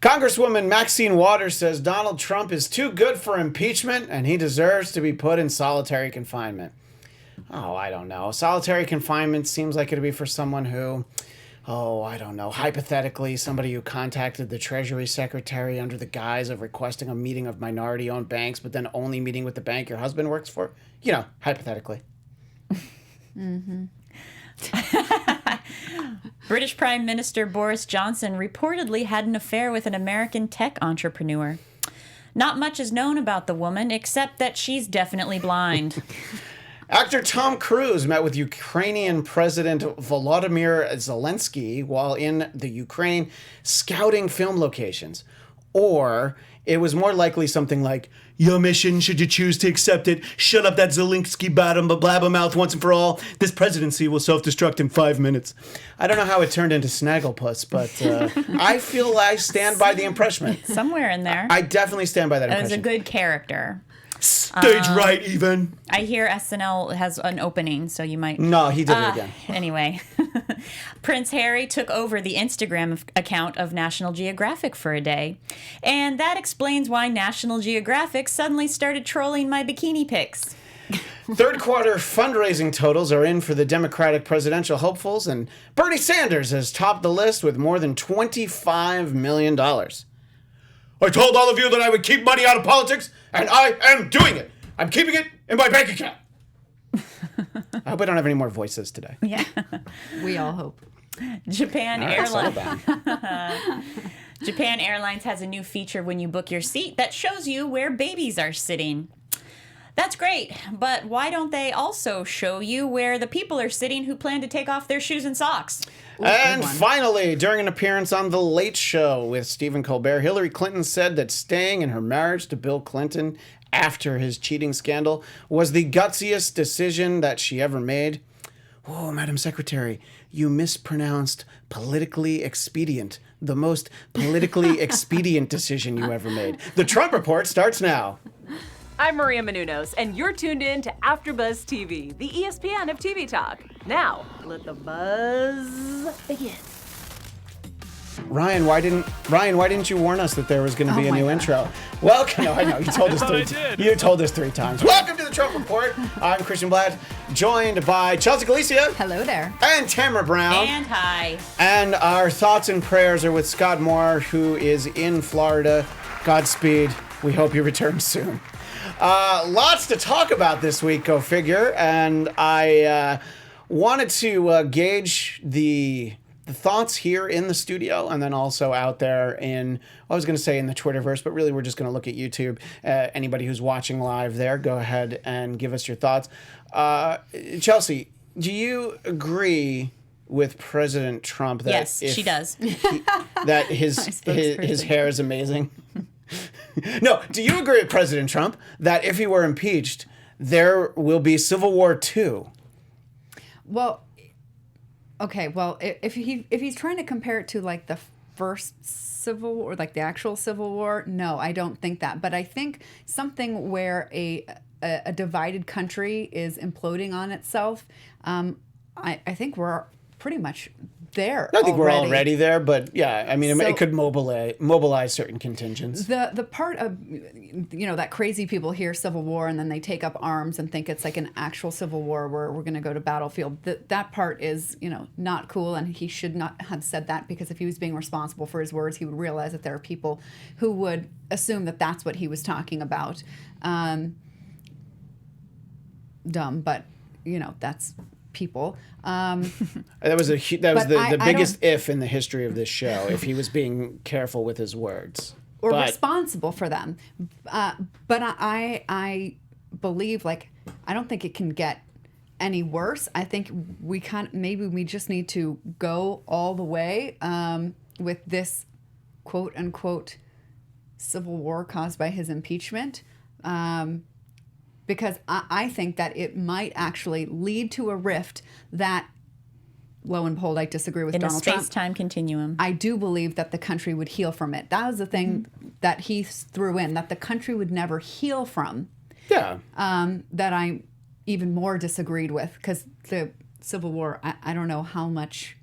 Congresswoman Maxine Waters says Donald Trump is too good for impeachment and he deserves to be put in solitary confinement. Oh, I don't know. Solitary confinement seems like it'd be for someone who, I don't know, hypothetically, somebody who contacted the Treasury Secretary under the guise of requesting a meeting of minority-owned banks, but then only meeting with the bank your husband works for. You know, hypothetically. Mm-hmm. British Prime Minister Boris Johnson reportedly had an affair with an American tech entrepreneur. Not much is known about the woman, except that she's definitely blind. Actor Tom Cruise met with Ukrainian President Volodymyr Zelensky while in the Ukraine scouting film locations. Or it was more likely something like, your mission, should you choose to accept it, shut up that Zelensky bottom blabbermouth once and for all. This presidency will self-destruct in 5 minutes. I don't know how it turned into Snagglepuss, but I feel I stand by the impression. Somewhere in there. I definitely stand by that impression. It was a good character. Stage right, even. I hear SNL has an opening, so you might... No, he did it again. Anyway, Prince Harry took over the Instagram account of National Geographic for a day. And that explains why National Geographic suddenly started trolling my bikini pics. Third quarter fundraising totals are in for the Democratic presidential hopefuls, and Bernie Sanders has topped the list with more than $25 million. I told all of you that I would keep money out of politics, and I am doing it. I'm keeping it in my bank account. I hope I don't have any more voices today. Yeah. We all hope. Japan Airlines has a new feature when you book your seat that shows you where babies are sitting. That's great, but why don't they also show you where the people are sitting who plan to take off their shoes and socks? And finally, during an appearance on The Late Show with Stephen Colbert, Hillary Clinton said that staying in her marriage to Bill Clinton after his cheating scandal was the gutsiest decision that she ever made. Oh, Madam Secretary, you mispronounced politically expedient. The most politically expedient decision you ever made. The Trump Report starts now. I'm Maria Menounos, and you're tuned in to AfterBuzz TV, the ESPN of TV talk. Now, let the buzz begin. Ryan, why didn't you warn us that there was going to be a new intro? Welcome. No, I know you told us You told us 3 times. Welcome to the Trump Report. I'm Christian Bladt, joined by Chelsea Galicia. Hello there. And Tamra Brown. And hi. And our thoughts and prayers are with Scott Moore, who is in Florida. Godspeed. We hope you return soon. Lots to talk about this week, go figure. And I wanted to gauge the thoughts here in the studio and then also out there in, I was going to say in the Twitterverse, but really we're just going to look at YouTube. Anybody who's watching live there, go ahead and give us your thoughts. Chelsea, do you agree with President Trump that yes, she does. That his hair is amazing? No, do you agree with President Trump that if he were impeached, there will be Civil War II? Well, okay. Well, if he's trying to compare it to like the first Civil War, like the actual Civil War, no, I don't think that. But I think something where a divided country is imploding on itself, I think we're pretty much there. I think we're already there, but yeah, I mean, it could mobilize certain contingents. The part of, that crazy people hear Civil War and then they take up arms and think it's like an actual Civil War where we're going to go to battlefield. That part is, not cool, and he should not have said that, because if he was being responsible for his words, he would realize that there are people who would assume that that's what he was talking about. Dumb, but, that's people. That was the biggest if in the history of this show, if he was being careful with his words. Or responsible for them. But I believe, I don't think it can get any worse. I think maybe we just need to go all the way with this quote unquote civil war caused by his impeachment. Because I think that it might actually lead to a rift that, lo and behold, I disagree with Donald Trump. In a space-time continuum. I do believe that the country would heal from it. That was the thing that he threw in, that the country would never heal from. Yeah. That I even more disagreed with, because the Civil War, I don't know how much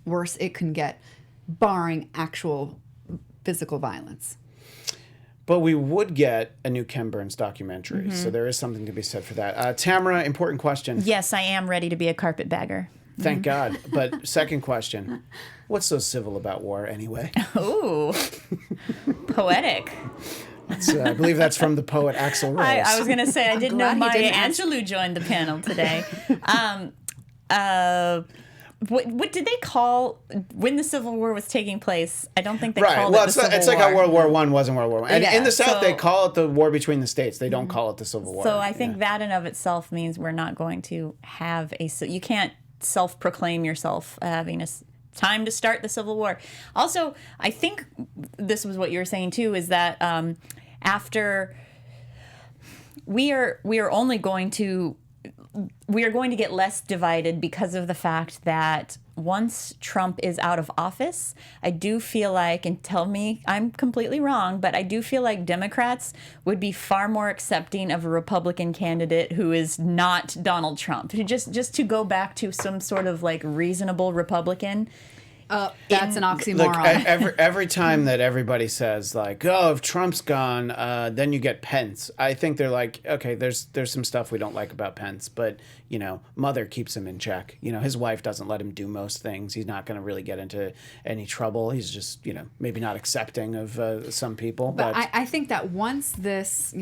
worse it can get, barring actual physical violence. But we would get a new Ken Burns documentary, so there is something to be said for that. Tamra, important question. Yes, I am ready to be a carpetbagger. Thank God. But second question, what's so civil about war anyway? Ooh, poetic. I believe that's from the poet Axl Rose. I was going to say, I didn't know glad he Maya didn't ask. Angelou joined the panel today. What did they call when the Civil War was taking place? I don't think they called it the Civil War. It's like how World War I wasn't World War I. And Yeah, in the South, so- they call it the war between the states. They don't call it the Civil War. So I think that in of itself means we're not going to have you can't self-proclaim yourself having time to start the Civil War. Also, I think this was what you were saying too, is that after we are going to get less divided because of the fact that once Trump is out of office, I do feel like, and tell me I'm completely wrong, but I do feel like Democrats would be far more accepting of a Republican candidate who is not Donald Trump. Who just to go back to some sort of like reasonable Republican. That's an oxymoron. Look, every time that everybody says like, "Oh, if Trump's gone, then you get Pence," I think they're like, "Okay, there's some stuff we don't like about Pence, but Mother keeps him in check. His wife doesn't let him do most things. He's not going to really get into any trouble. He's just, maybe not accepting of some people." But I think that once this,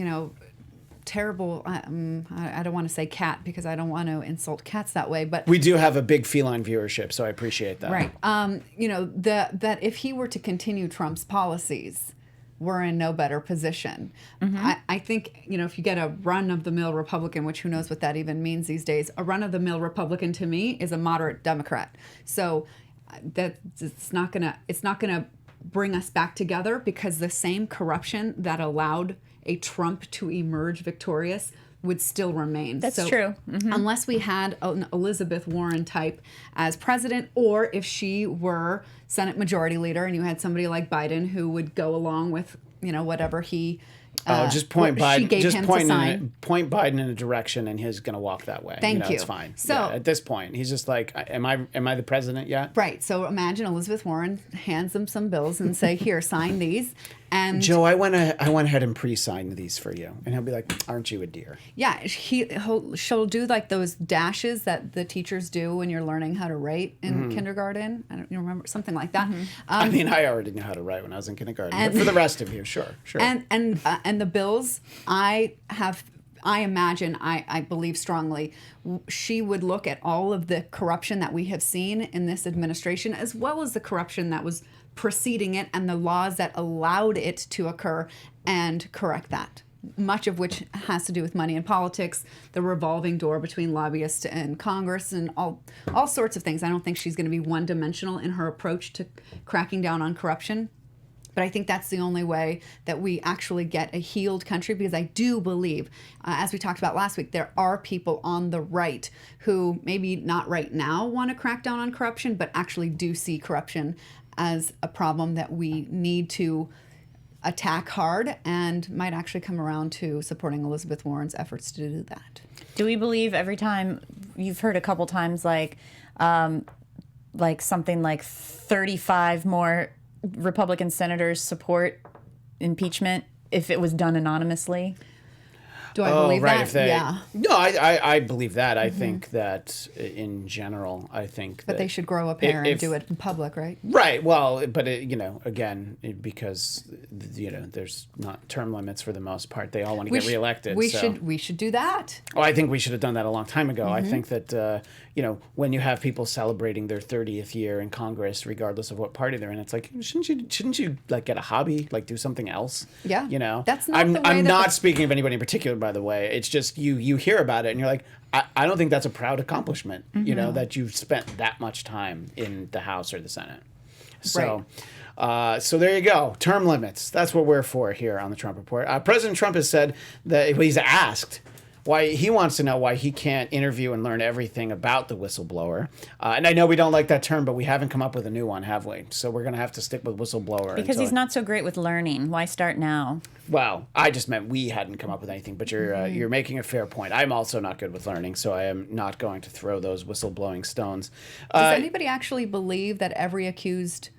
terrible, I don't want to say cat because I don't want to insult cats that way, but we do have a big feline viewership, so I appreciate that. right. That if he were to continue Trump's policies, we're in no better position. I think, if you get a run-of-the-mill Republican, which who knows what that even means these days, a run-of-the-mill Republican to me is a moderate Democrat. So it's not gonna bring us back together because the same corruption that allowed a Trump to emerge victorious would still remain. That's true. Unless we had an Elizabeth Warren type as president, or if she were Senate Majority Leader and you had somebody like Biden who would go along with, whatever he just point what she Biden. gave Just him to point sign. Biden in a direction, and he's going to walk that way. Thank you. It's fine. So- Yeah, at this point, he's just like, "Am I the president yet?" Right. So imagine Elizabeth Warren hands him some bills and say, "Here, sign these." And Joe, I went ahead and pre-signed these for you, and he'll be like, "Aren't you a dear?" yeah, she'll do like those dashes that the teachers do when you're learning how to write in kindergarten. I don't remember, something like that. I mean, I already knew how to write when I was in kindergarten. But for the rest of you, sure. And the bills, I imagine, I believe strongly, she would look at all of the corruption that we have seen in this administration, as well as the corruption that was preceding it and the laws that allowed it to occur, and correct that. Much of which has to do with money in politics, the revolving door between lobbyists and Congress, and all sorts of things. I don't think she's going to be one-dimensional in her approach to cracking down on corruption. But I think that's the only way that we actually get a healed country, because I do believe, as we talked about last week, there are people on the right who maybe not right now want to crack down on corruption, but actually do see corruption as a problem that we need to attack hard, and might actually come around to supporting Elizabeth Warren's efforts to do that. Do we believe every time you've heard a couple times like something like 35 more Republican senators support impeachment if it was done anonymously? Do I believe that? If they, yeah. No, I believe that. I think that in general, But that they should grow a pair and do it in public, right? Right. Well, but because there's not term limits for the most part. They all want to get reelected. We should do that. Oh, I think we should have done that a long time ago. I think that when you have people celebrating their 30th year in Congress, regardless of what party they're in, it's like shouldn't you like get a hobby, like do something else? Yeah. That's not I'm the way I'm that not speaking of anybody in particular, by the way. It's just you hear about it and you're like, I don't think that's a proud accomplishment. That you've spent that much time in the House or the Senate. So. Right. So there you go. Term limits. That's what we're for here on the Trump Report. President Trump has said that he's asked why he wants to know why he can't interview and learn everything about the whistleblower. And I know we don't like that term, but we haven't come up with a new one, have we? So we're going to have to stick with whistleblower. Because he's not so great with learning. Why start now? Well, I just meant we hadn't come up with anything, but you're making a fair point. I'm also not good with learning, so I am not going to throw those whistleblowing stones. Does anybody actually believe that every accused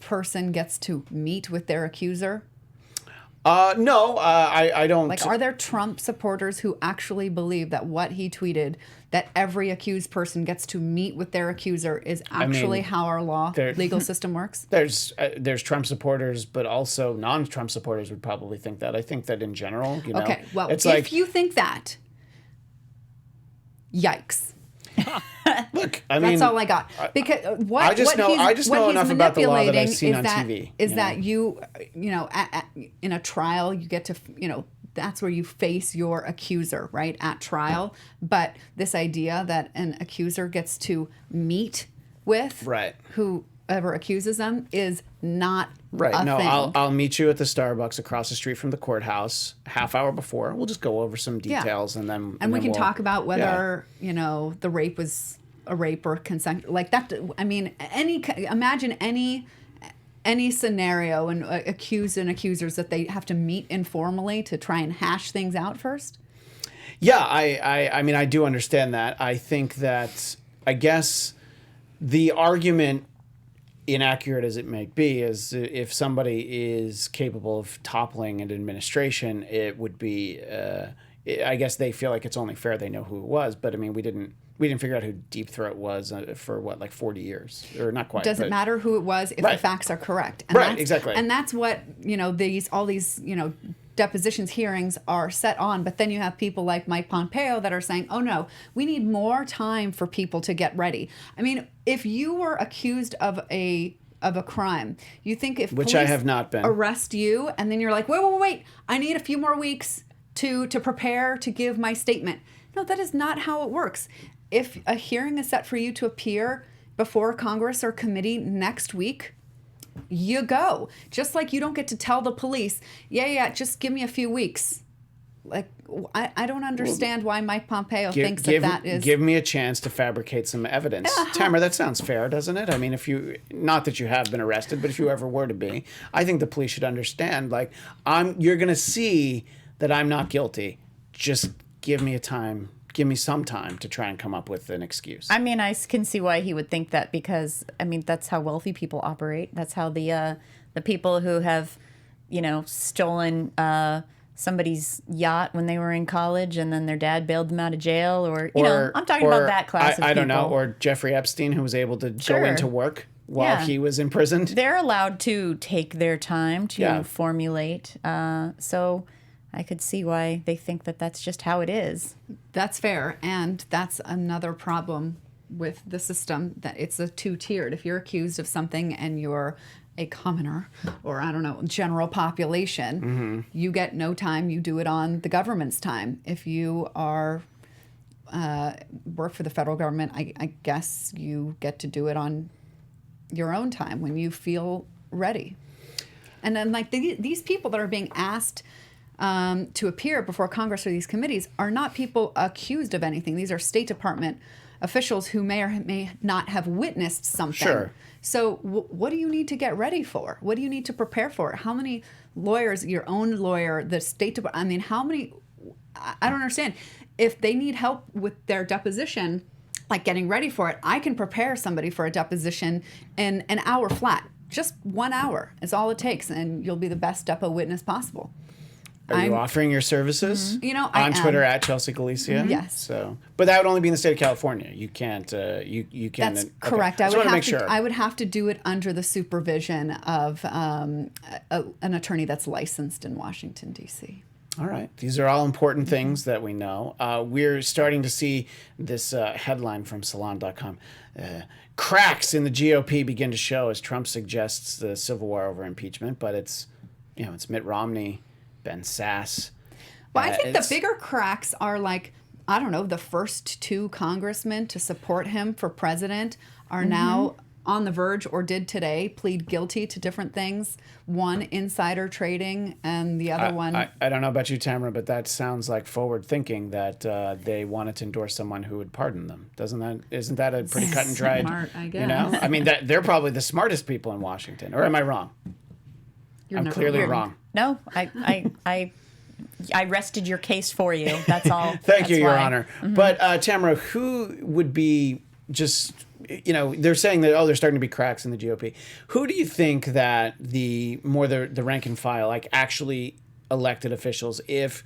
person gets to meet with their accuser? No, I don't. Like, are there Trump supporters who actually believe that what he tweeted, that every accused person gets to meet with their accuser, is actually how our legal system works? There's Trump supporters, but also non-Trump supporters would probably think that. I think that in general, you know. Okay, well, it's if you think that, yikes. Look, I mean, that's all I got. Because I just know enough about the law that I've seen on TV. Is that you know, in a trial, you get to, you know, that's where you face your accuser, right, at trial. But this idea that an accuser gets to meet with whoever accuses them is not a No, thing. I'll meet you at the Starbucks across the street from the courthouse half hour before. We'll just go over some details and then we can talk about whether you know the rape was a rape or consent, like that. I mean, imagine any scenario and accused and accusers that they have to meet informally to try and hash things out first. Yeah, I mean, I do understand that. I think that, I guess the argument, inaccurate as it may be, is if somebody is capable of toppling an administration, it would be, I guess they feel like it's only fair they know who it was. But I mean, we didn't figure out who Deep Throat was for what, like 40 years, or not quite. Doesn't matter who it was if the facts are correct. And exactly. And that's what, you know, all these, you know, depositions hearings are set on. But then you have people like Mike Pompeo that are saying, oh no, we need more time for people to get ready. I mean, if you were accused of a crime, you think if which police I have not been, arrest you, and then you're like, wait, I need a few more weeks to prepare to give my statement. No, that is not how it works. If a hearing is set for you to appear before Congress or committee next week, you go. Just like you don't get to tell the police, yeah, just give me a few weeks. Like, I don't understand why Mike Pompeo thinks that is... Give me a chance to fabricate some evidence. Tamra, that sounds fair, doesn't it? I mean, not that you have been arrested, but if you ever were to be, I think the police should understand, like, you're going to see that I'm not guilty. Just give me some time to try and come up with an excuse. I mean, I can see why he would think that, because, I mean, that's how wealthy people operate. That's how the people who have, you know, stolen somebody's yacht when they were in college and then their dad bailed them out of jail, or I'm talking about that class of people. I don't know, or Jeffrey Epstein, who was able to go into work while he was imprisoned. They're allowed to take their time to formulate. So I could see why they think that that's just how it is. That's fair. And that's another problem with the system, that it's a two-tiered. If you're accused of something and you're a commoner or, I don't know, general population, you get no time. You do it on the government's time. If you are work for the federal government, I guess you get to do it on your own time when you feel ready. And then, like, these people that are being asked to appear before Congress or these committees are not people accused of anything. These are State Department officials who may or may not have witnessed something. Sure. So what do you need to get ready for? What do you need to prepare for? How many lawyers, your own lawyer, the State Department, I mean, how many, I don't understand. If they need help with their deposition, like getting ready for it, I can prepare somebody for a deposition in an hour flat. Just 1 hour is all it takes, and you'll be the best depo witness possible. Are you offering your services? You know, I on am. Twitter at Chelsea Galicia. Yes. So, but that would only be in the state of California. You can't. You can't. That's correct. I would have to do it under the supervision of an attorney that's licensed in Washington, D.C. All right. These are all important things that we know. We're starting to see this headline from Salon.com. Cracks in the GOP begin to show as Trump suggests the civil war over impeachment, but it's Mitt Romney, Ben Sass. Well, I think the bigger cracks are, like, I don't know, the first two congressmen to support him for president are now on the verge, or did today, plead guilty to different things. One, insider trading, and the other one... I don't know about you, Tamra, but that sounds like forward thinking, that they wanted to endorse someone who would pardon them. Isn't that a pretty cut and dried... Smart, I guess. You know? I mean, they're probably the smartest people in Washington. Or am I wrong? I'm clearly wrong. No, I rested your case for you. That's all. Thank you, Your Honor. But Tamra, who would be just they're saying that, there's starting to be cracks in the GOP. Who do you think that the rank and file, like actually elected officials, if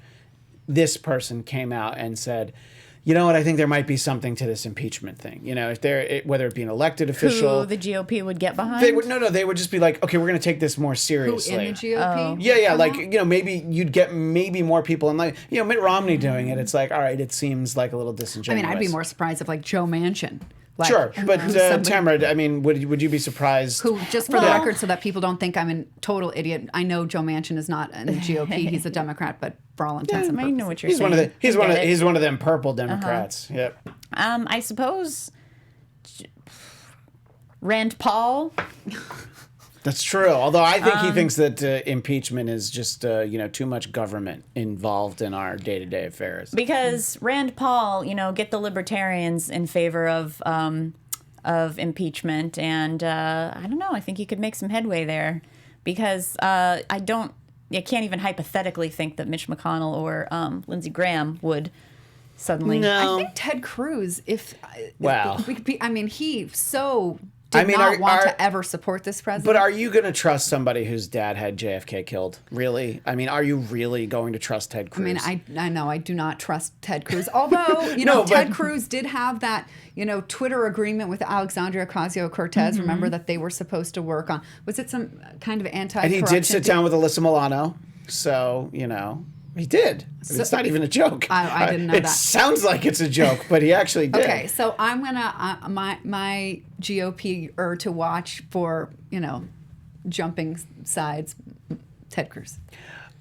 this person came out and said, you know what, I think there might be something to this impeachment thing. If whether it be an elected official, Who the GOP would get behind? they would just be like, okay, we're going to take this more Who seriously. in the GOP? Yeah, like, maybe you'd get more people, and like, Mitt Romney doing it. It's like, all right, it seems like a little I disingenuous. mean, I'd be more surprised if like Joe Manchin. Like, Sure, but somebody Tamra, I mean, would you be surprised? who, just for the record, so that people don't think I'm a total idiot, I know Joe Manchin is not in the GOP. He's a Democrat, but for all intents and I purposes. know what you're He's saying. one of the he's I one of get it. he's one of them purple Democrats. Yep. I suppose Rand Paul. That's true. Although I think he thinks that impeachment is just too much government involved in our day-to-day affairs. Because Rand Paul, get the libertarians in favor of impeachment, and I don't know. I think he could make some headway there, because I can't even hypothetically think that Mitch McConnell or Lindsey Graham would suddenly. No. I think Ted Cruz, Wow. he did not want to ever support this president. But are you going to trust somebody whose dad had JFK killed? Really? I mean, are you really going to trust Ted Cruz? I mean, I know I do not trust Ted Cruz. Although, Ted Cruz did have that, Twitter agreement with Alexandria Ocasio-Cortez. Remember that they were supposed to work on, was it some kind of anti-corruption? And he did sit down with Alyssa Milano. So, he did. It's not even a joke. I didn't know that. It sounds like it's a joke, but he actually did. Okay, so I'm gonna my GOP to watch for jumping sides, Ted Cruz.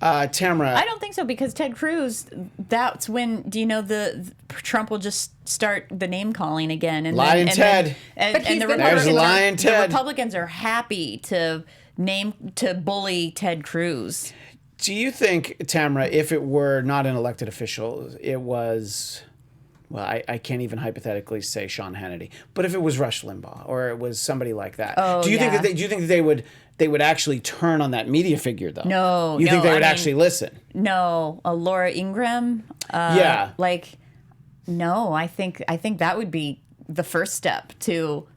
Tamra, I don't think so, because Ted Cruz, that's when, the Trump will just start the name calling again, and Lying Ted. But he's the been- There's Lying the Ted. Republicans are happy to bully Ted Cruz. do you think, Tamra, if it were not an elected official, it was, well, I can't even hypothetically say Sean Hannity, but if it was Rush Limbaugh or it was somebody like that, do you think that they would actually turn on that media figure though? No, You think no, they would I mean- actually listen? No, Laura Ingraham. Yeah. No, I think that would be the first step to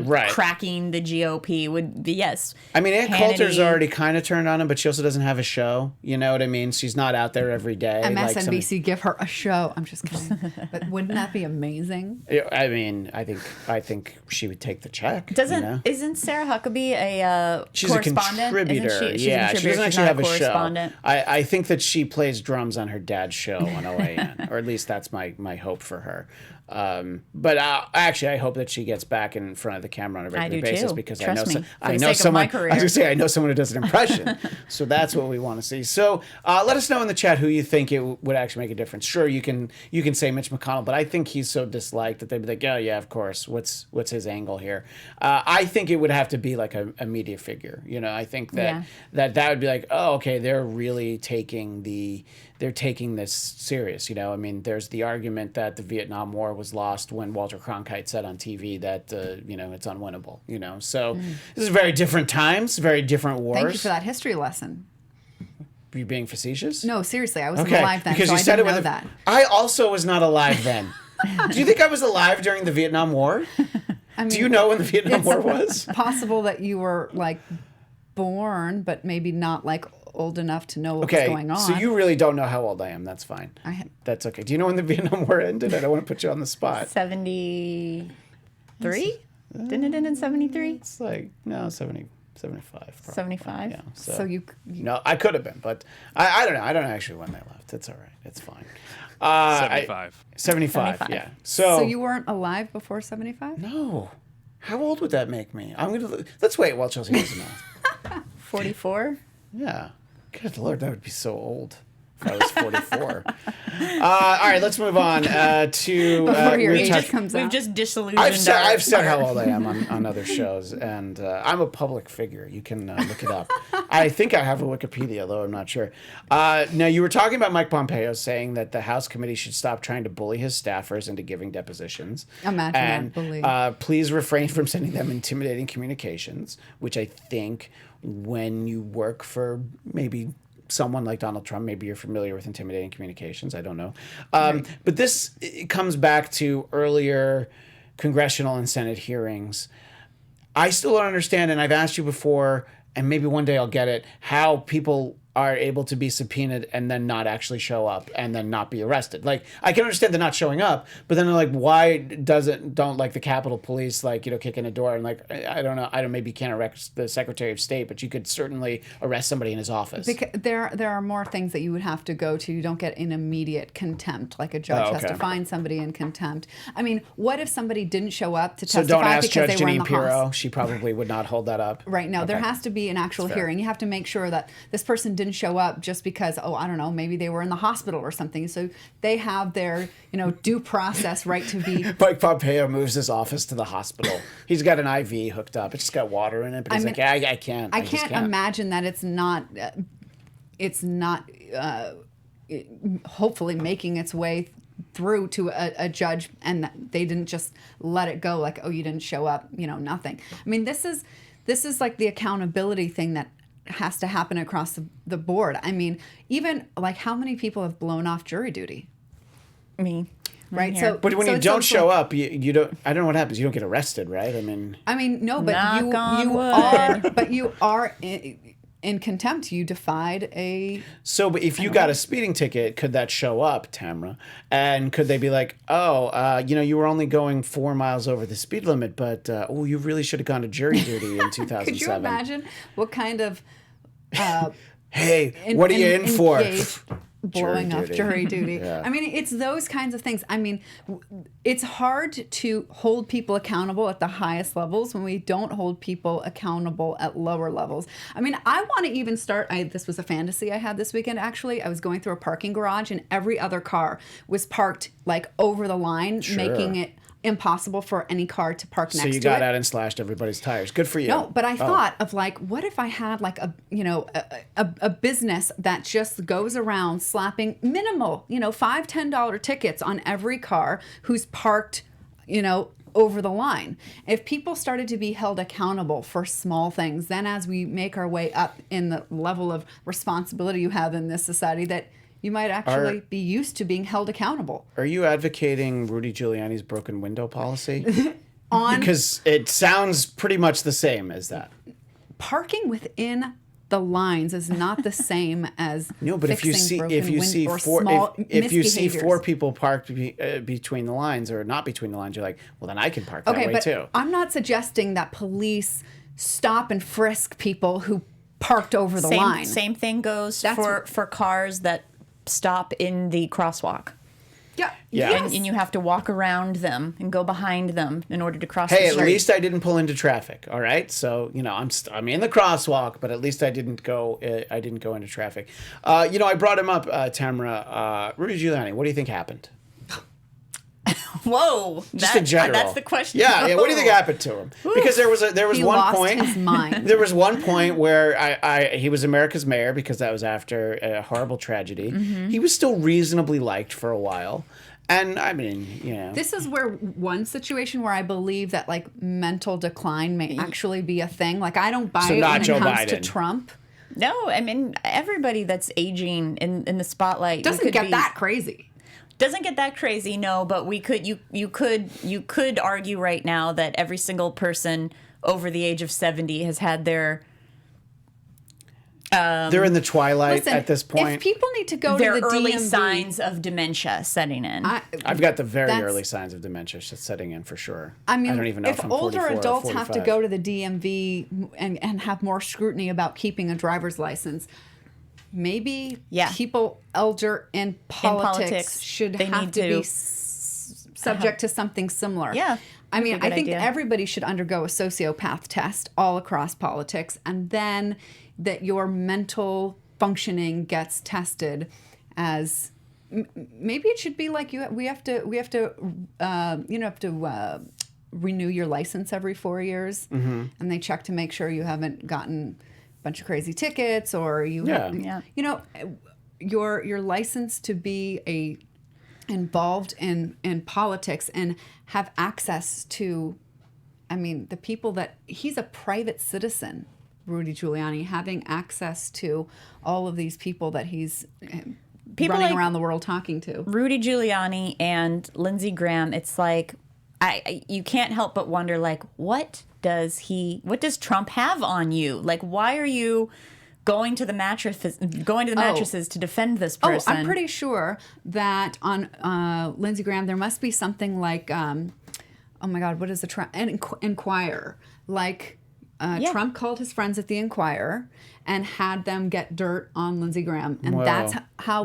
Right. cracking the GOP. Would be, yes. I mean, Ann Coulter's Hannity. already kind of turned on him, but she also doesn't have a show. You know what I mean? She's not out there every day. MSNBC give her a show. I'm just kidding. But wouldn't that be amazing? I mean, I think she would take the check. Isn't Sarah Huckabee a She's a correspondent? contributor. Isn't she? She's a She contributor. doesn't She's actually not have a show. correspondent. I think that she plays drums on her dad's show on OAN, or at least that's my hope for her. But actually, I hope that she gets back in front of the camera on a regular do basis, too. because Trust me, for I the know sake of someone. my career. I was gonna say I know someone who does an impression, so that's what we want to see. So let us know in the chat who you think it would actually make a difference. Sure, you can say Mitch McConnell, but I think he's so disliked that they'd be like, oh yeah, of course. What's his angle here? I think it would have to be like a media figure. I think that would be like, oh, okay, they're really taking this serious. I mean, there's the argument that the Vietnam War was lost when Walter Cronkite said on TV that it's unwinnable. So this is very different times, very different wars. Thank you for that history lesson. Are you being facetious? No, seriously, I wasn't Okay, alive then, because so you I said didn't it know with that. I also was not alive then. Do you think I was alive during the Vietnam War? Do you know when the Vietnam War was? Possible that you were born, but maybe not old enough to know what was Okay, going on. so you really don't know how old I am. That's fine. I- That's okay. Do you know when the Vietnam War ended? I don't want to put you on the spot. 73? Didn't it end in 73? It's like, no, 70, 75. Probably. 75? Yeah. So you No, I could have been, but I don't know. I don't know actually when they left. It's all right. It's fine. 75. 75, 75. yeah. so you weren't alive before 75? No. How old would that make me? Let's wait while Chelsea does the math. 44? Yeah. Good Lord, that would be so old if I was 44. All right, let's move on to... Before your we age talked- comes We've out. just disillusioned I've said how old I am on other shows, and I'm a public figure. You can look it up. I think I have a Wikipedia, though I'm not sure. Now, you were talking about Mike Pompeo saying that the House committee should stop trying to bully his staffers into giving depositions. Imagine and, that bully. please refrain from sending them intimidating communications, which I think when you work for maybe someone like Donald Trump, maybe you're familiar with intimidating communications. I don't know. But this it comes back to earlier congressional and Senate hearings. I still don't understand, and I've asked you before, and maybe one day I'll get it, how people are able to be subpoenaed and then not actually show up and then not be arrested. Like, I can understand the not showing up, but then they're like, why don't like the Capitol Police, like, kick in a door and like, I don't know, maybe you can't arrest the Secretary of State, but you could certainly arrest somebody in his office. Because there are more things that you would have to go to. You don't get an immediate contempt, like a judge has to find somebody in contempt. I mean, what if somebody didn't show up to testify so don't ask because Judge they were in Janine the hospital? Pirro. She probably would not hold that up. Right. No, there Okay. has to be an actual hearing. You have to make sure that this person didn't show up just because, I don't know, maybe they were in the hospital or something. So they have their, due process right to be. Mike Pompeo moves his office to the hospital. He's got an IV hooked up. It's just got water in it, but he's like, I can't. I can't imagine that it's not hopefully making its way through to a judge, and that they didn't just let it go like, you didn't show up, nothing. I mean, this is like the accountability thing that has to happen across the board. I mean, even like how many people have blown off jury duty? Me. Right. Here. So, But when so you it's don't also- show up, you don't. I don't know what happens. You don't get arrested, right? I mean, no, but Knock on you wood. are, but you are in contempt. You defied a. so but if you got a speeding ticket, could that show up, Tamra? And could they be like, you were only going 4 miles over the speed limit, but you really should have gone to jury duty in 2007. Could you imagine what kind of Hey, what are you in for? engaged blowing Jury off duty. jury duty? Yeah. I mean, it's those kinds of things. I mean, it's hard to hold people accountable at the highest levels when we don't hold people accountable at lower levels. I mean, I want to even start. This was a fantasy I had this weekend. Actually, I was going through a parking garage, and every other car was parked like over the line, making it impossible for any car to park next to it. So you got out and slashed everybody's tires. Good for you. No, but I thought of like, what if I had like a business that just goes around slapping minimal, $5-10 tickets on every car who's parked, over the line. If people started to be held accountable for small things, then as we make our way up in the level of responsibility you have in this society, that you might actually be used to being held accountable. Are you advocating Rudy Giuliani's broken window policy? Because it sounds pretty much the same as that. Parking within the lines is not the same as No, but if you see four people parked between the lines or not between the lines, you're like, well, then I can park that way too. I'm not suggesting that police stop and frisk people who parked over the line. Same thing goes for cars that stop in the crosswalk. Yeah. Yes. And you have to walk around them and go behind them in order to cross the Hey, street. at least I didn't pull into traffic. All right, so I'm in the crosswalk, but at least I didn't go into traffic. I brought him up, Tamra. Rudy Giuliani. What do you think happened? Whoa, Just in general. That's the question. Yeah. What do you think happened to him? Because there was He one lost point. his mind. There was one point where he was America's mayor because that was after a horrible tragedy. Mm-hmm. He was still reasonably liked for a while. And I mean, This is where one situation where I believe that like mental decline may actually be a thing. Like I don't buy So it not when it Joe comes to Biden. Trump. No, I mean everybody that's aging in the spotlight Doesn't get that crazy. Doesn't get that crazy, no. But we could you could argue right now that every single person over the age of 70 has had their they're in the twilight Listen, at this point. if people need to go their to the early DMV, signs of dementia setting in. I've got the very That's- early signs of dementia setting in for sure. I mean, don't even know if if I'm older 44 or adults have to 45. go to the DMV and have more scrutiny about keeping a driver's license, maybe people elder in politics should they have need to be to subject to something similar. Yeah, I mean, that's a I good think idea. everybody should undergo a sociopath test all across politics, and then that your mental functioning gets tested as maybe it should be like we have to renew your license every 4 years, and they check to make sure you haven't gotten a bunch of crazy tickets or your license to be involved in politics and have access to, I mean, the people that he's a private citizen. Rudy Giuliani, having access to all of these people that he's People running like around the world talking to. Rudy Giuliani and Lindsey Graham, it's like you can't help but wonder, like, what does Trump have on you? Like, why are you going to the mattresses to defend this person? Oh, I'm pretty sure that on Lindsey Graham there must be something like, oh my God, what is the Inquirer? Like, Trump called his friends at the Inquirer and had them get dirt on Lindsey Graham, and that's how.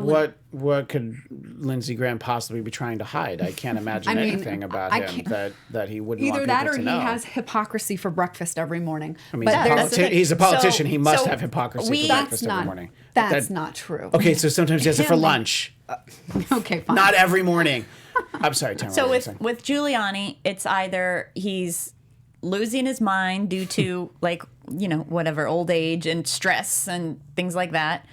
What could Lindsey Graham possibly be trying to hide? I can't imagine anything about him that he wouldn't want either people that or to he know. has hypocrisy for breakfast every morning. I mean, But he's a politician. So- he must so have hypocrisy we- for breakfast every morning. That's not true. Okay, so sometimes he has it for lunch. Okay, fine. Not every morning. I'm sorry, Tamra. So with Giuliani, it's either he's losing his mind due to, like, whatever, old age and stress and things like that.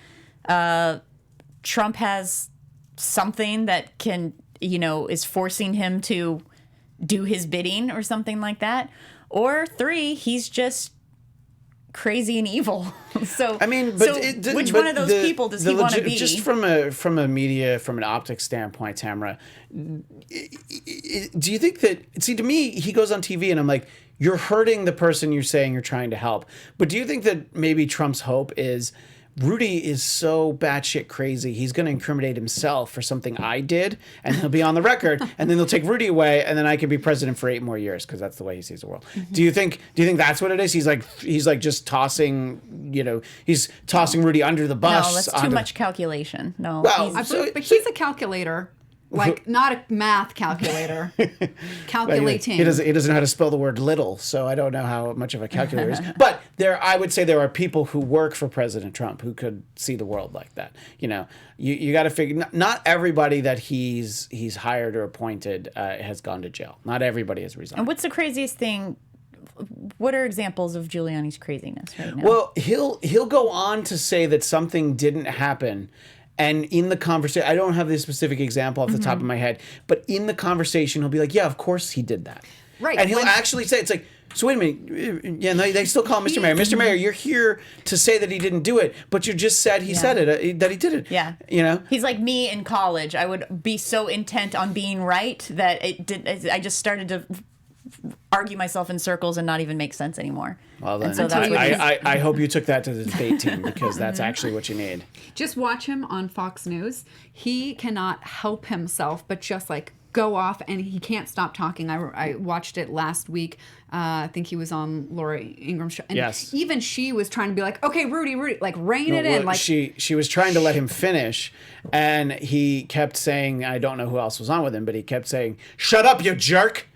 Trump has something that can, is forcing him to do his bidding or something like that. Or 3, he's just crazy and evil. So I mean, which one of those people does he want to be? Just from an optics standpoint, Tamra, do you think that? See, to me, he goes on TV, and I'm like, you're hurting the person you're saying you're trying to help. But do you think that maybe Trump's hope is Rudy is so batshit crazy, he's going to incriminate himself for something I did, and he'll be on the record, and then they'll take Rudy away, and then I can be president for 8 more years, because that's the way he sees the world. Mm-hmm. Do you think that's what it is? He's like just tossing, he's tossing Rudy under the bus. No, that's too much calculation. No, well, but he's a calculator. Like, not a math calculator. Calculating. He doesn't know how to spell the word little, so I don't know how much of a calculator is. But I would say there are people who work for President Trump who could see the world like that. You got to figure, not everybody that he's hired or appointed has gone to jail. Not everybody has resigned. And what's the craziest thing? What are examples of Giuliani's craziness right now? Well, he'll go on to say that something didn't happen. And in the conversation, I don't have this specific example off the top of my head, but in the conversation, he'll be like, yeah, of course he did that. Right. And he'll actually say, it's like, so wait a minute. Yeah, they still call him Mr. Mayor. Mr. Mayor, you're here to say that he didn't do it, but you just said he said it, that he did it. Yeah. He's like me in college. I would be so intent on being right that I just started to argue myself in circles and not even make sense anymore. Well, then, so I hope you took that to the debate team, because that's actually what you need. Just watch him on Fox News. He cannot help himself but just like go off, and he can't stop talking. I watched it last week. I think he was on Laura Ingram's show. And yes. Even she was trying to be like, okay, Rudy, like rein it in. Like she was trying to let him finish, and he kept saying, I don't know who else was on with him, but he kept saying, "Shut up, you jerk."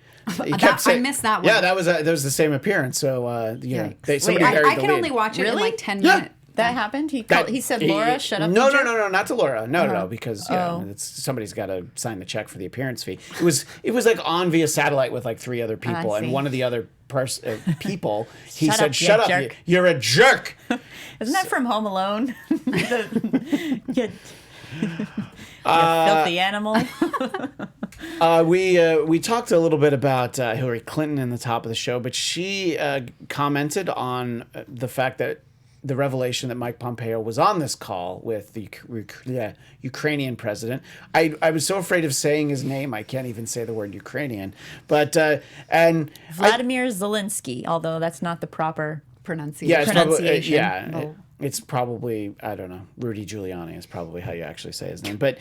He kept saying, I missed that one. Yeah, that was the same appearance. So somebody I buried the can lead. only watch it in like 10 Yeah. minutes. That happened? He said, Laura, shut up. No, you jerk? no, not to Laura. No, because somebody's got to sign the check for the appearance fee. It was like on via satellite with like 3 other people, and one of the other people, he said, "Shut up, you're a jerk." Isn't that from Home Alone? You filthy animal. We talked a little bit about Hillary Clinton in the top of the show, but she commented on the fact that the revelation that Mike Pompeo was on this call with the Ukrainian president. I was so afraid of saying his name, I can't even say the word Ukrainian. But Vladimir Zelensky, although that's not the proper pronunciation. pronunciation. It's probably, I don't know, Rudy Giuliani is probably how you actually say his name. But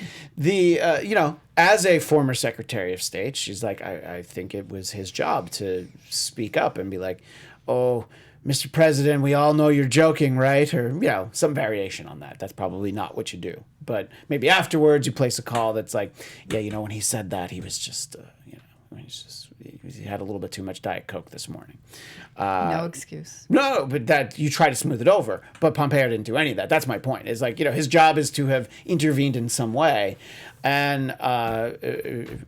as a former Secretary of State, she's like, I think it was his job to speak up and be like, oh, Mr. President, we all know you're joking, right? Or, some variation on that. That's probably not what you do. But maybe afterwards you place a call that's like, when he said that, he was just, he had a little bit too much Diet Coke this morning. No excuse. No, but that you try to smooth it over. But Pompeo didn't do any of that. That's my point. It's like, his job is to have intervened in some way. And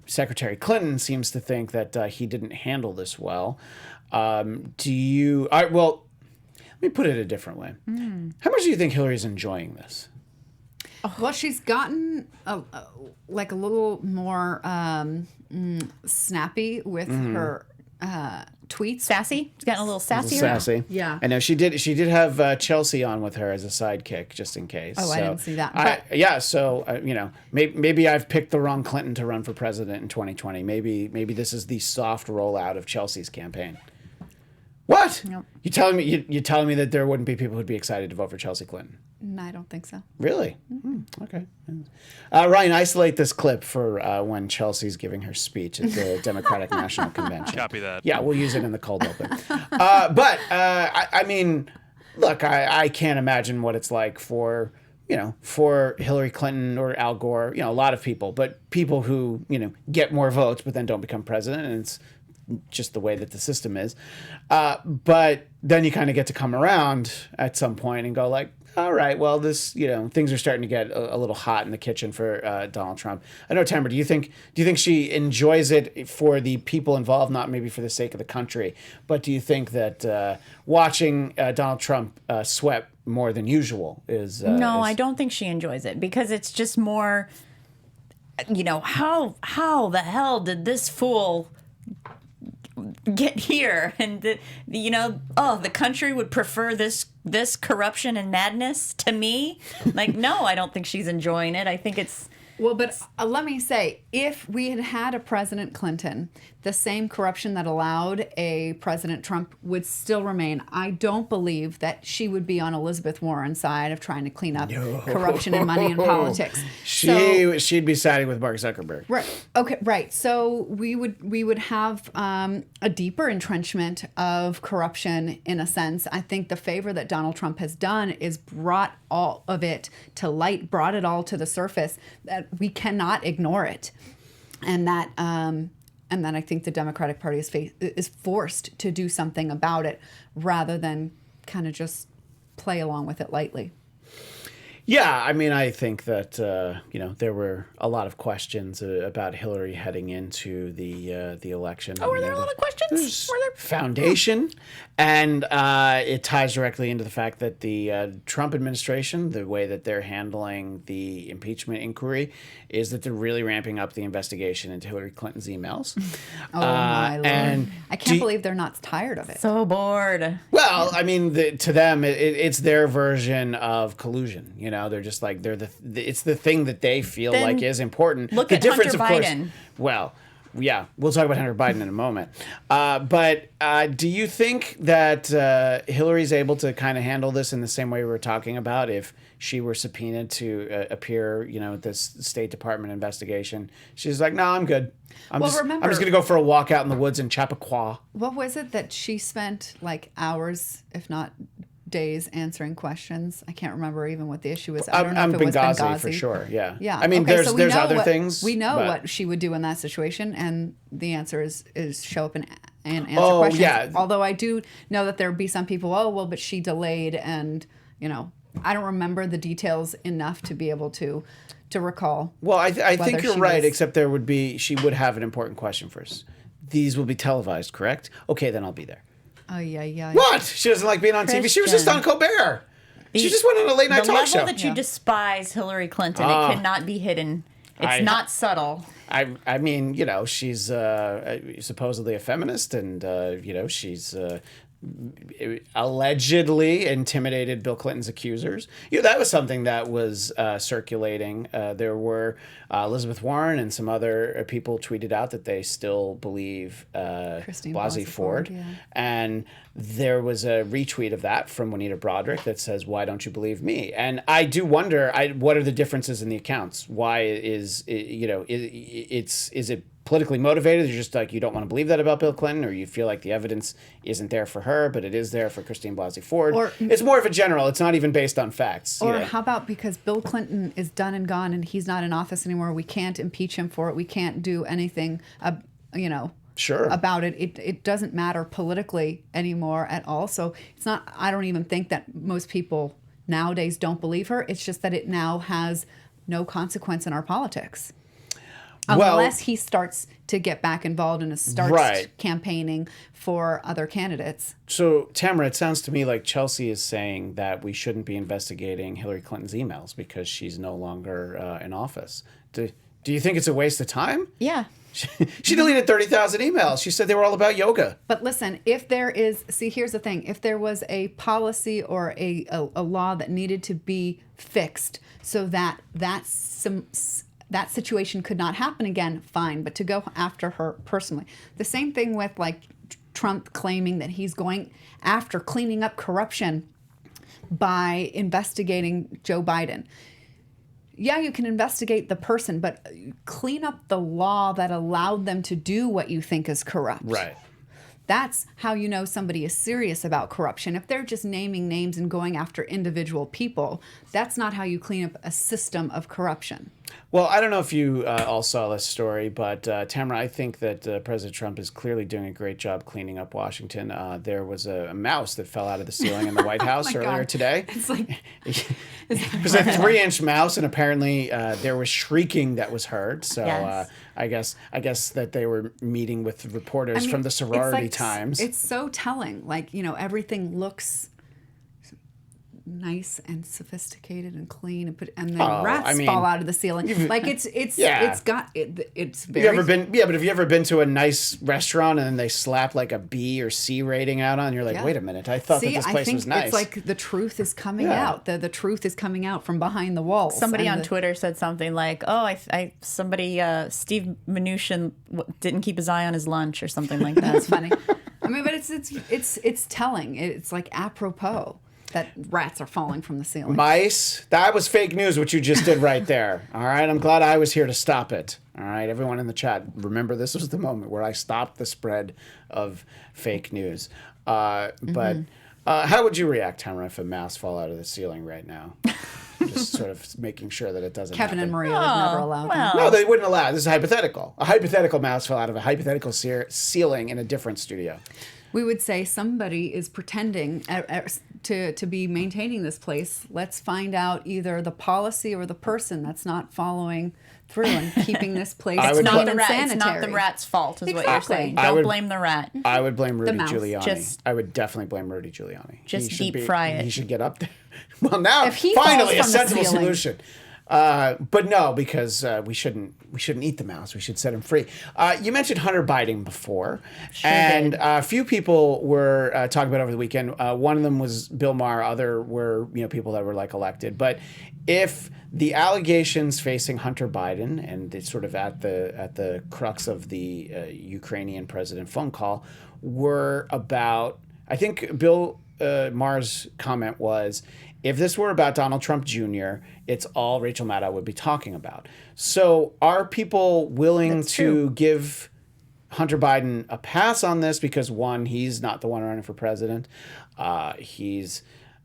Secretary Clinton seems to think that he didn't handle this well. Let me put it a different way. How much do you think Hillary's enjoying this? Well, she's gotten a little more snappy with her tweets. Sassy. She's gotten a little sassy. Sassy. Yeah. I know she did have Chelsea on with her as a sidekick just in case. Oh, so, I didn't see that. Maybe I've picked the wrong Clinton to run for president in 2020. Maybe this is the soft rollout of Chelsea's campaign. What? Nope. You telling me that there wouldn't be people who'd be excited to vote for Chelsea Clinton? No, I don't think so. Really? Okay. Ryan, isolate this clip for when Chelsea's giving her speech at the Democratic National Convention. Copy that. Yeah, we'll use it in the cold open. I mean, look, I can't imagine what it's like for Hillary Clinton or Al Gore, a lot of people, but people who, get more votes but then don't become president, and it's just the way that the system is. But then you kind of get to come around at some point and go like, all right, well, this, things are starting to get a little hot in the kitchen for Donald Trump. I know, Tamra, do you think she enjoys it for the people involved, not maybe for the sake of the country, but do you think that watching Donald Trump sweat more than usual is... No, I don't think she enjoys it because it's just more, how the hell did this fool get here? And the country would prefer this corruption and madness to me. Like, no, I don't think she's enjoying it. I think it's... Well, but let me say, if we had had a President Clinton, the same corruption that allowed a President Trump would still remain. I don't believe that she would be on Elizabeth Warren's side of trying to clean up corruption and money in politics. She'd be siding with Mark Zuckerberg. Right. Okay. Right. So we would have a deeper entrenchment of corruption in a sense. I think the favor that Donald Trump has done is brought all of it to light, brought it all to the surface, that we cannot ignore it, and that I think the Democratic Party is forced to do something about it rather than kind of just play along with it lightly. Yeah, I mean, I think that there were a lot of questions about Hillary heading into the election. Oh, were there a lot of questions? Were there? Foundation, and it ties directly into the fact that the Trump administration, the way that they're handling the impeachment inquiry, is that they're really ramping up the investigation into Hillary Clinton's emails. Oh my Lord! And I can't believe they're not tired of it. So bored. Well, I mean, to them, it's their version of collusion. They're just like it's the thing that they feel Then like is important. Look the at difference, Hunter of course. Biden. Well, yeah, we'll talk about Hunter Biden in a moment. But do you think that Hillary's able to kind of handle this in the same way we were talking about if she were subpoenaed to appear, at this State Department investigation? She's like, no, I'm good. I'm just going to go for a walk out in the woods in Chappaqua. What was it that she spent like hours, if not days, answering questions? I can't remember even what the issue was. I don't know if it was Benghazi for sure. Yeah. Yeah. I mean, okay, there's other things. We know what she would do in that situation, and the answer is show up and answer questions. Yeah. Although I do know that there would be some people, but she delayed, and I don't remember the details enough to be able to recall. Well, I think you're right, except she would have an important question first. These will be televised, correct? Okay, then I'll be there. Oh, yeah. What? She doesn't like being on TV? She was just on Colbert. She just went on a late night talk show. The level that you despise Hillary Clinton, it cannot be hidden. It's not subtle. I mean, she's supposedly a feminist, and, she's allegedly intimidated Bill Clinton's accusers. That was something that was circulating. There were Elizabeth Warren and some other people tweeted out that they still believe Blasey Ford. Yeah. And there was a retweet of that from Juanita Broderick that says, why don't you believe me? And I do wonder, what are the differences in the accounts? Why is it politically motivated? You're just like, you don't want to believe that about Bill Clinton, or you feel like the evidence isn't there for her, but it is there for Christine Blasey Ford. Or it's more of a general. It's not even based on facts. Or how about because Bill Clinton is done and gone and he's not in office anymore, we can't impeach him for it. We can't do anything, Sure. about it. It doesn't matter politically anymore at all. So it's not, I don't even think that most people nowadays don't believe her. It's just that it now has no consequence in our politics. Unless he starts to get back involved and starts campaigning for other candidates. So, Tamra, it sounds to me like Chelsea is saying that we shouldn't be investigating Hillary Clinton's emails because she's no longer in office. Do Do you think it's a waste of time? Yeah. She deleted 30,000 emails. She said they were all about yoga. But listen, if there is, here's the thing. If there was a policy or a law that needed to be fixed so that that situation could not happen again, fine. But to go after her personally. The same thing with like Trump claiming that he's going after cleaning up corruption by investigating Joe Biden. Yeah, you can investigate the person, but clean up the law that allowed them to do what you think is corrupt. Right. That's how you know somebody is serious about corruption. If they're just naming names and going after individual people, that's not how you clean up a system of corruption. Well, I don't know if you all saw this story, but Tamra, I think that President Trump is clearly doing a great job cleaning up Washington. There was a mouse that fell out of the ceiling in the White House earlier today. It's like It was a 3-inch mouse, and apparently there was shrieking that was heard. So Yes. I guess that they were meeting with reporters from the sorority times. It's so telling. Like, you know, everything looks nice and sophisticated and clean, and then rats fall out of the ceiling. Like it's very. Have you ever been to a nice restaurant and then they slap like a B or C rating out on? You're like, wait a minute, I thought that this place was nice. It's like the truth is coming out. The truth is coming out from behind the walls. Somebody on Twitter said something like, "Oh, Steve Mnuchin didn't keep his eye on his lunch" or something like that. That's funny. I mean, but it's telling. It's like apropos that rats are falling from the ceiling. Mice? That was fake news, what you just did right there. All right? I'm glad I was here to stop it. All right? Everyone in the chat, remember this was the moment where I stopped the spread of fake news. But how would you react, Tamra, if a mouse fall out of the ceiling right now? Just sort of making sure that it doesn't Kevin happen. and Maria would never allow that. No, they wouldn't allow it. This is hypothetical. A hypothetical mouse fell out of a hypothetical ceiling in a different studio. We would say somebody is pretending to be maintaining this place. Let's find out either the policy or the person that's not following through and keeping this place clean and sanitary. It's not the rat's fault, is what you're saying. I Don't would blame the rat. I would blame Rudy mouse. Giuliani. I would definitely blame Rudy Giuliani. Just deep fry it. He should get up there. Well, now If he finally a falls from the sensible ceiling. solution. But no, because we shouldn't eat the mouse. We should set him free. You mentioned Hunter Biden before, and a few people were talking about over the weekend. One of them was Bill Maher. Other were people that were like elected. But if the allegations facing Hunter Biden, and it's sort of at the crux of the Ukrainian president phone call, were about, I think Bill Maher's comment was, if this were about Donald Trump Jr., it's all Rachel Maddow would be talking about. So are people willing to give Hunter Biden a pass on this? Because one, he's not the one running for president. He's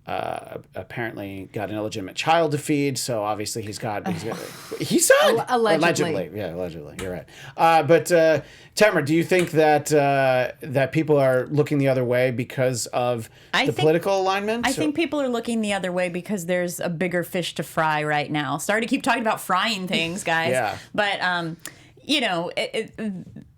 apparently got an illegitimate child to feed, so obviously he said allegedly. Yeah, allegedly. You're right. But Tamra, do you think that that people are looking the other way because of political alignment? I think people are looking the other way because there's a bigger fish to fry right now. Sorry to keep talking about frying things, guys. Yeah. But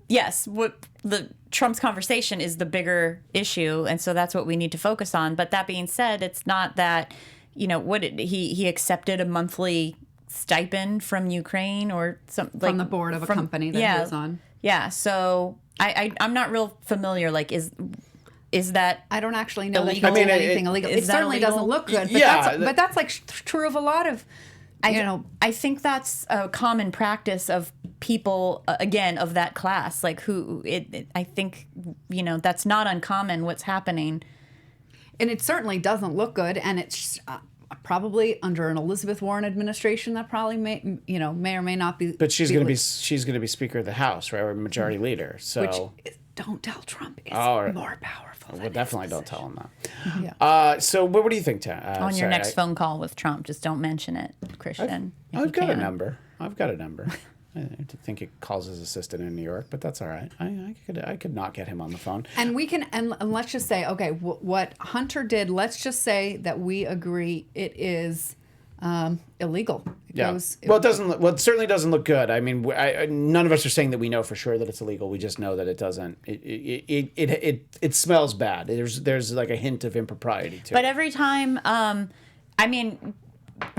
yes, what the Trump's conversation is the bigger issue, and so that's what we need to focus on. But that being said, it's not that he accepted a monthly stipend from Ukraine or something from the board of a company that he was on. Yeah, so I'm not real familiar. Like, is that I don't actually know illegal? that he did anything illegal. It certainly illegal? doesn't look good. But that's like true of a lot of. I think that's a common practice of people, again, of that class. Like I think, that's not uncommon what's happening. And it certainly doesn't look good. And it's probably under an Elizabeth Warren administration that probably may or may not be. But she's going to be Speaker of the House, right, or Majority Leader. So which don't tell Trump is more powerful. Well, definitely don't tell him that. Yeah. So what do you think, Tam? On your next phone call with Trump, just don't mention it, Christian. I've got a number. I think it calls his assistant in New York, but that's all right. I could not get him on the phone. And we can, and let's just say, okay, what Hunter did, let's just say that we agree it is illegal. It certainly doesn't look good. I mean, none of us are saying that we know for sure that it's illegal. We just know that it doesn't. It smells bad. There's like a hint of impropriety to it. But every time,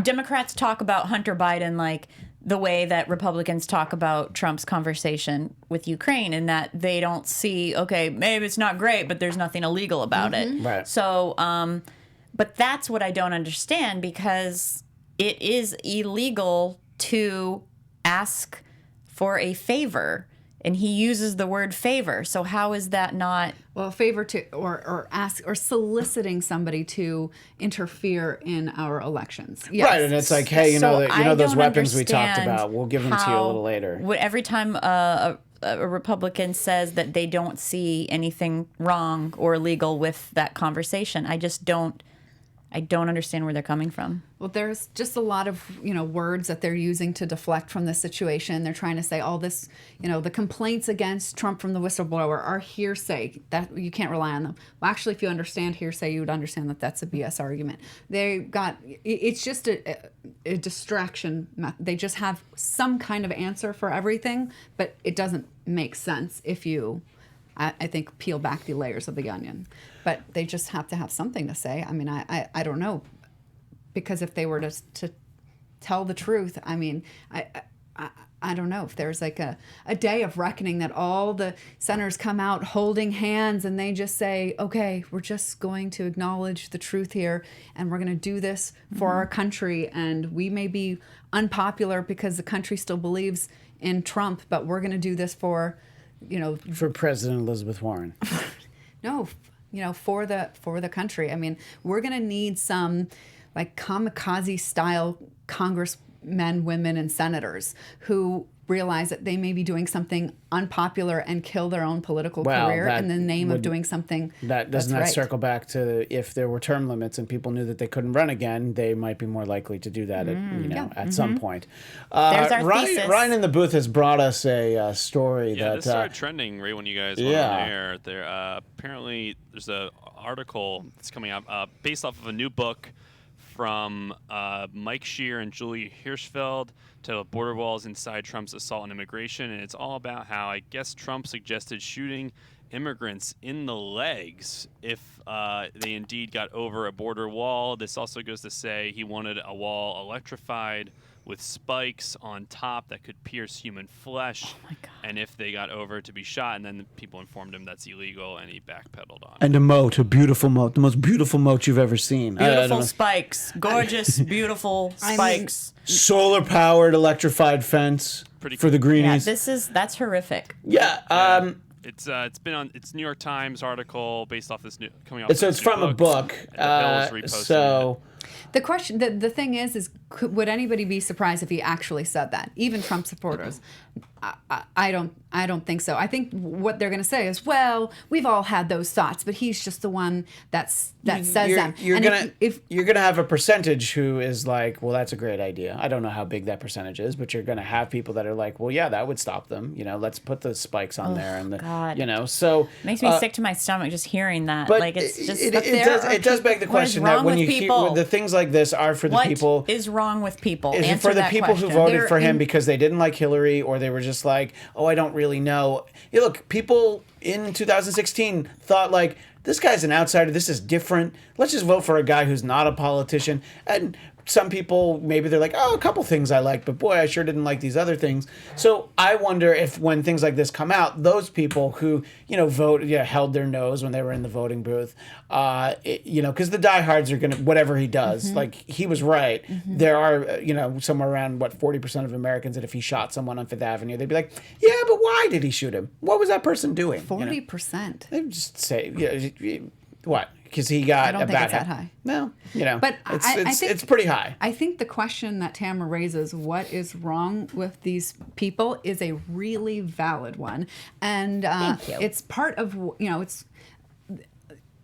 Democrats talk about Hunter Biden like the way that Republicans talk about Trump's conversation with Ukraine, in that they don't see, okay, maybe it's not great, but there's nothing illegal about it. Right. So, but that's what I don't understand, because it is illegal to ask for a favor. And he uses the word favor. So how is that not? Well, a favor to, or ask, or soliciting somebody to interfere in our elections. Yes. Right, and it's like, hey, So you I know those don't weapons we talked understand about. We'll give them to you a little later. Every time a Republican says that they don't see anything wrong or illegal with that conversation, I don't understand where they're coming from. Well, there's just a lot of, words that they're using to deflect from this situation. They're trying to say all this, the complaints against Trump from the whistleblower are hearsay. That you can't rely on them. Well, actually, if you understand hearsay, you would understand that that's a BS argument. It's just a distraction. They just have some kind of answer for everything, but it doesn't make sense if you, I think, peel back the layers of the onion. But they just have to have something to say. I mean, I don't know. Because if they were to tell the truth, I mean, I don't know if there's like a day of reckoning that all the senators come out holding hands and they just say, okay, we're just going to acknowledge the truth here, and we're going to do this for our country. And we may be unpopular because the country still believes in Trump, but we're going to do this for President Elizabeth Warren. No, for the country. I mean, we're going to need some like kamikaze style congressmen, women, and senators who realize that they may be doing something unpopular and kill their own political career in the name of doing something doesn't right. circle back to if there were term limits and people knew that they couldn't run again, they might be more likely to do that at some point. There's our thesis. Ryan in the booth has brought us a story that this started trending right when you guys went on air. There apparently there's an article that's coming out based off of a new book from Mike Scheer and Julie Hirschfeld, titled Border Walls Inside Trump's Assault on Immigration. And it's all about how, I guess, Trump suggested shooting immigrants in the legs if they indeed got over a border wall. This also goes to say he wanted a wall electrified with spikes on top that could pierce human flesh. Oh my God. And if they got over, to be shot. And then the people informed him that's illegal, and he backpedaled on it. And a beautiful moat, the most beautiful moat you've ever seen. Beautiful spikes. Gorgeous, beautiful spikes. Solar-powered electrified fence for the greenies. Yeah, that's horrific. Yeah. It's New York Times article based off this new coming off. So it's from a book. So the question, the thing is would anybody be surprised if he actually said that? Even Trump supporters. I don't think so. I think what they're going to say is, well, we've all had those thoughts, but he's just the one that says them. You're gonna have a percentage who is like, well, that's a great idea. I don't know how big that percentage is, but you're gonna have people that are like, well, yeah, that would stop them. Let's put the spikes on there, and so makes me sick to my stomach just hearing that. But like it's just it does beg the question that when you hear the things like this are for the people. What is wrong with people? Is it for the people who voted for him because they didn't like Hillary, or they were just like, oh, I don't really know. Yeah, look, people in 2016 thought like, this guy's an outsider. This is different. Let's just vote for a guy who's not a politician. And some people, maybe they're like, oh, a couple things I like, but boy, I sure didn't like these other things. So I wonder if when things like this come out, those people who, held their nose when they were in the voting booth, because the diehards are going to, whatever he does, like he was right. There are, somewhere around 40% of Americans that if he shot someone on Fifth Avenue, they'd be like, yeah, but why did he shoot him? What was that person doing? 40%. They would just say, what? Because he got I don't think it's that high. No, but I think it's pretty high. I think the question that Tamra raises, what is wrong with these people, is a really valid one, and it's part of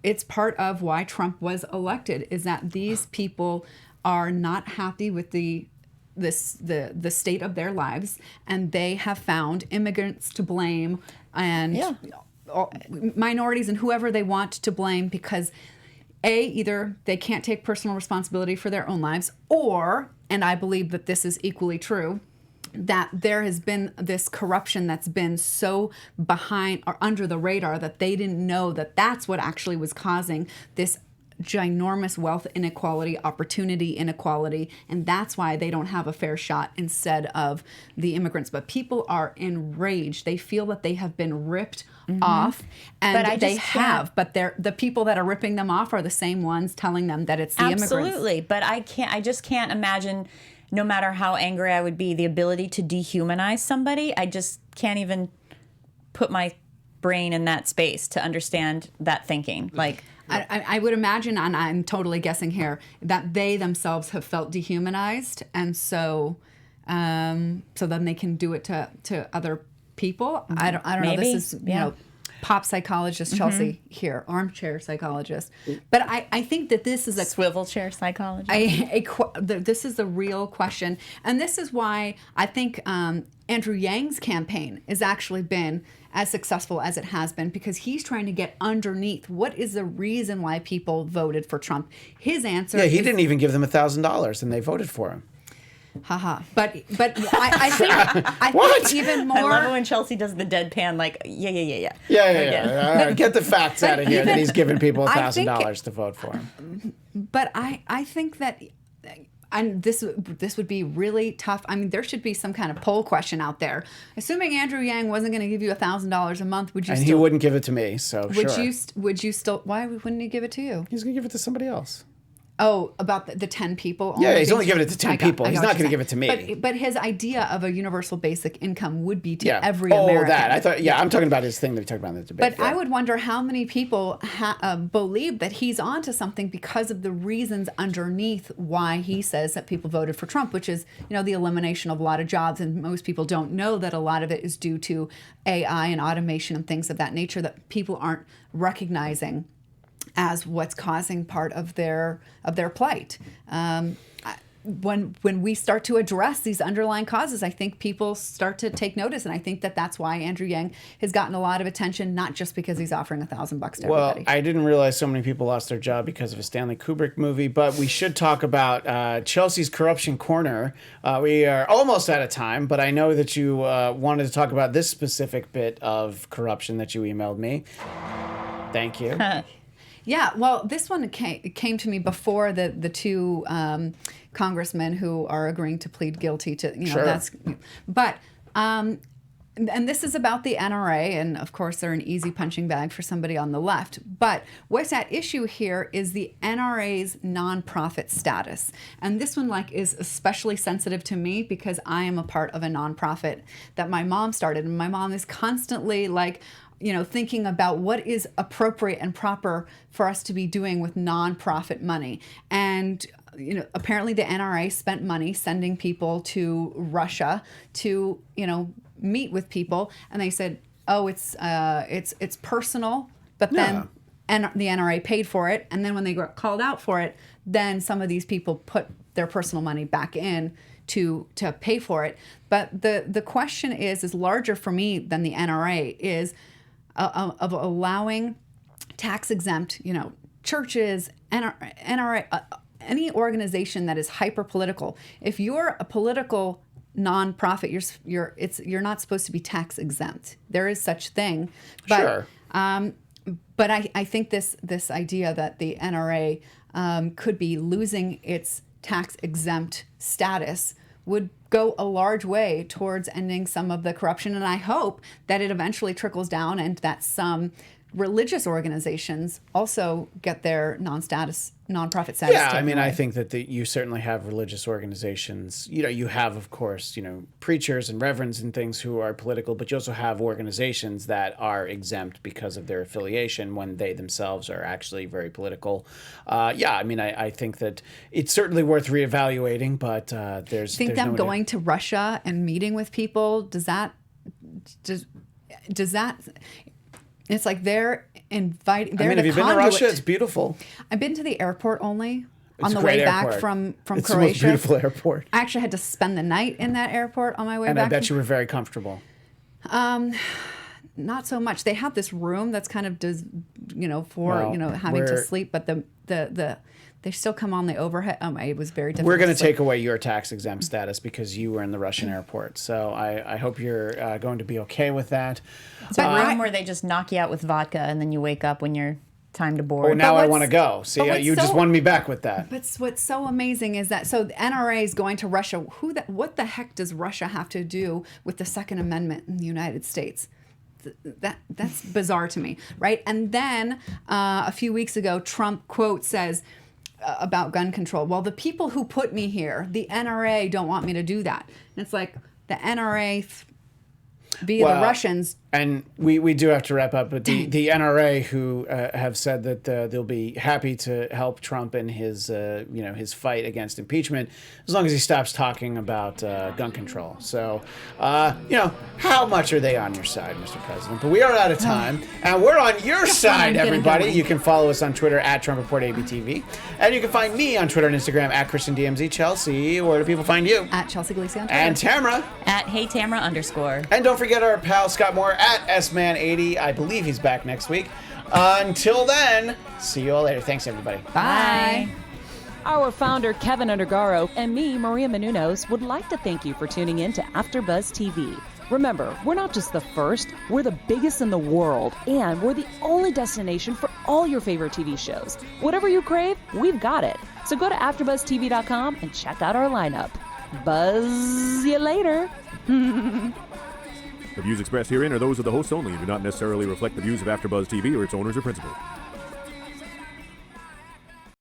it's part of why Trump was elected, is that these people are not happy with the state of their lives, and they have found immigrants to blame and minorities and whoever they want to blame because either they can't take personal responsibility for their own lives, or, and I believe that this is equally true, that there has been this corruption that's been so behind or under the radar that they didn't know that that's what actually was causing this ginormous wealth inequality, opportunity inequality, and that's why they don't have a fair shot instead of the immigrants. But people are enraged. They feel that they have been ripped off, and but the people that are ripping them off are the same ones telling them that it's the immigrants. Absolutely, but I just can't imagine, no matter how angry I would be, the ability to dehumanize somebody. I just can't even put my brain in that space to understand that thinking. Like, I would imagine, and I'm totally guessing here, that they themselves have felt dehumanized, and so then they can do it to other people. I don't know. Maybe. This is pop psychologist Chelsea here, armchair psychologist. But I think that this is a swivel chair psychology. This is a real question, and this is why I think Andrew Yang's campaign has actually been as successful as it has been, because he's trying to get underneath what is the reason why people voted for Trump. His answer he didn't even give them $1,000 and they voted for him. Haha. But I think even more. I love it when Chelsea does the deadpan, like, yeah. Yeah. Get the facts out of here that he's giving people $1,000 to vote for him. But I think that, and this would be really tough. I mean, there should be some kind of poll question out there. Assuming Andrew Yang wasn't going to give you $1,000 a month, would you? And he wouldn't give it to me. So would you? Would you still? Why wouldn't he give it to you? He's going to give it to somebody else. Oh, about the 10 people? Yeah, he's only giving it to 10 people. He's not going to give it to me. But his idea of a universal basic income would be to every American. Oh, that. I thought, I'm talking about his thing that he talked about in the debate. But I would wonder how many people believe that he's onto something because of the reasons underneath why he says that people voted for Trump, which is, the elimination of a lot of jobs. And most people don't know that a lot of it is due to AI and automation and things of that nature that people aren't recognizing as what's causing part of their plight. When we start to address these underlying causes, I think people start to take notice, and I think that that's why Andrew Yang has gotten a lot of attention, not just because he's offering $1,000 to everybody. Well, I didn't realize so many people lost their job because of a Stanley Kubrick movie, but we should talk about Chelsea's Corruption Corner. We are almost out of time, but I know that you wanted to talk about this specific bit of corruption that you emailed me. Thank you. Yeah, well, this one came to me before the two congressmen who are agreeing to plead guilty to, Sure. But and this is about the NRA, and of course they're an easy punching bag for somebody on the left. But what's at issue here is the NRA's nonprofit status, and this one is especially sensitive to me because I am a part of a nonprofit that my mom started, and my mom is constantly thinking about what is appropriate and proper for us to be doing with nonprofit money. And, apparently the NRA spent money sending people to Russia to, meet with people. And they said, oh, it's personal. But then the NRA paid for it. And then when they got called out for it, then some of these people put their personal money back in to pay for it. But the question is larger for me than the NRA, is of allowing tax-exempt, churches, NRA, any organization that is hyper-political. If you're a political nonprofit, you're not supposed to be tax-exempt. There is such thing. But, sure. But I think this idea that the NRA could be losing its tax-exempt status would go a large way towards ending some of the corruption. And I hope that it eventually trickles down and that some religious organizations also get their nonprofit status. Yeah, I mean, I think that you certainly have religious organizations. You have, of course, preachers and reverends and things who are political, but you also have organizations that are exempt because of their affiliation when they themselves are actually very political. I mean, I think that it's certainly worth reevaluating, but there's... You think them going to Russia and meeting with people, does that... It's like they're inviting... have you been to Russia? It's beautiful. I've been to the airport only. It's on the way back from Croatia. It's the most beautiful airport. I actually had to spend the night in that airport on my way back. And I bet you were very comfortable. Not so much. They have this room that's kind of having to sleep, but they still come on the overhead. It was very difficult. We're going to take away your tax-exempt status because you were in the Russian airport. So I hope you're going to be okay with that. It's a room where they just knock you out with vodka, and then you wake up when you're time to board. Oh, now But I what's- want to go. See, but what's you just so- won me back with that. But what's so amazing is that, so the NRA is going to Russia. What the heck does Russia have to do with the Second Amendment in the United States? That's bizarre to me, right? And then a few weeks ago, Trump, quote, says about gun control, well, the people who put me here, the NRA, don't want me to do that. And it's like the NRA via the Russians. And we do have to wrap up, but the NRA, who have said that they'll be happy to help Trump in his his fight against impeachment, as long as he stops talking about gun control. So how much are they on your side, Mr. President? But we are out of time, and we're on your side, everybody. You can follow us on Twitter at TrumpReportABTV, and you can find me on Twitter and Instagram at ChristianDMZ. Chelsea, where do people find you? At Chelsea Galicia on Twitter. And Tamra. At HeyTamra_. And don't forget our pal Scott Moore at SMan80. I believe he's back next week. Until then, see you all later. Thanks, everybody. Bye. Our founder, Kevin Undergaro, and me, Maria Menounos, would like to thank you for tuning in to AfterBuzz TV. Remember, we're not just the first, we're the biggest in the world, and we're the only destination for all your favorite TV shows. Whatever you crave, we've got it. So go to AfterBuzzTV.com and check out our lineup. Buzz you later. The views expressed herein are those of the hosts only and do not necessarily reflect the views of AfterBuzz TV or its owners or principals.